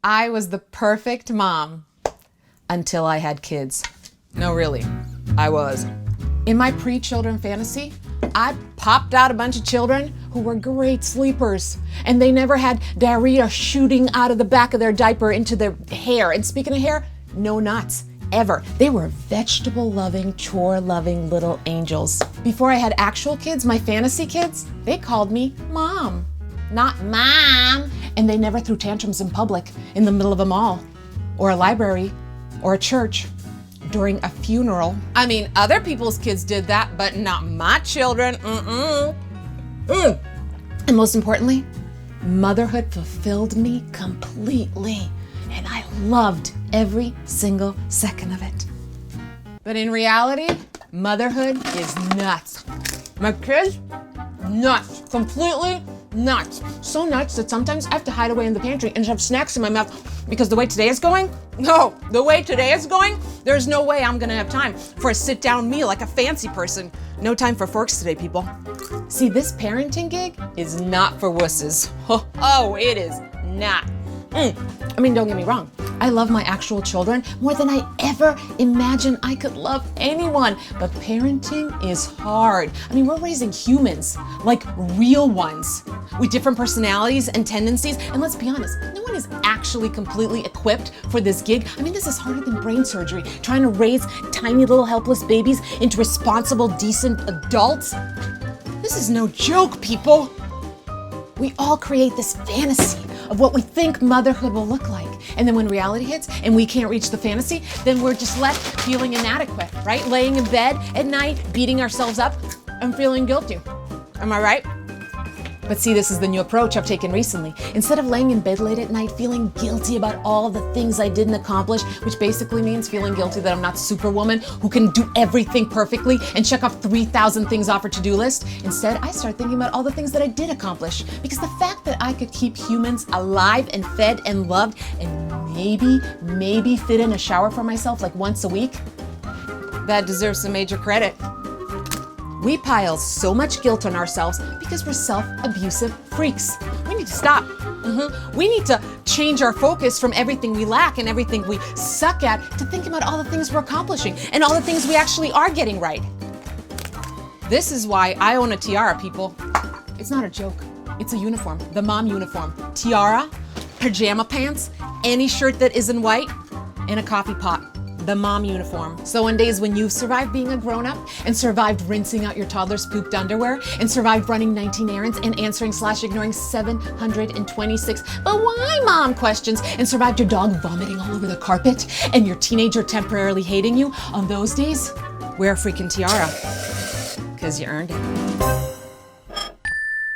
I was the perfect mom until I had kids. No, really, I was. In my pre-children fantasy, I popped out a bunch of children who were great sleepers, and they never had diarrhea shooting out of the back of their diaper into their hair. And speaking of hair, no knots, ever. They were vegetable-loving, chore-loving little angels. Before I had actual kids, my fantasy kids, they called me Mom, not Mom. And they never threw tantrums in public, in the middle of a mall, or a library, or a church, during a funeral. I mean, other people's kids did that, but not my children. And most importantly, motherhood fulfilled me completely, and I loved every single second of it. But in reality, motherhood is nuts. My kids, nuts, completely nuts. So nuts that sometimes I have to hide away in the pantry and shove snacks in my mouth because the way today is going, there's no way I'm gonna have time for a sit-down meal like a fancy person. No time for forks today, people. See, this parenting gig is not for wusses. Oh, it is not. I mean, don't get me wrong. I love my actual children more than I ever imagined I could love anyone. But parenting is hard. I mean, we're raising humans, like real ones, with different personalities and tendencies. And let's be honest, no one is actually completely equipped for this gig. I mean, this is harder than brain surgery, trying to raise tiny little helpless babies into responsible, decent adults. This is no joke, people. We all create this fantasy of what we think motherhood will look like. And then when reality hits and we can't reach the fantasy, then we're just left feeling inadequate, right? Laying in bed at night, beating ourselves up and feeling guilty. Am I right? But see, this is the new approach I've taken recently. Instead of laying in bed late at night feeling guilty about all the things I didn't accomplish, which basically means feeling guilty that I'm not Superwoman who can do everything perfectly and check off 3,000 things off her to-do list, instead I start thinking about all the things that I did accomplish. Because the fact that I could keep humans alive and fed and loved and maybe fit in a shower for myself like once a week, that deserves some major credit. We pile so much guilt on ourselves because we're self-abusive freaks. We need to stop. We need to change our focus from everything we lack and everything we suck at to thinking about all the things we're accomplishing and all the things we actually are getting right. This is why I own a tiara, people. It's not a joke. It's a uniform, the mom uniform. Tiara, pajama pants, any shirt that isn't white, and a coffee pot. The mom uniform. So on days when you've survived being a grown-up and survived rinsing out your toddler's pooped underwear and survived running 19 errands and answering/ignoring 726 "but why, mom?" questions and survived your dog vomiting all over the carpet and your teenager temporarily hating you, on those days, wear a freaking tiara. 'Cause you earned it.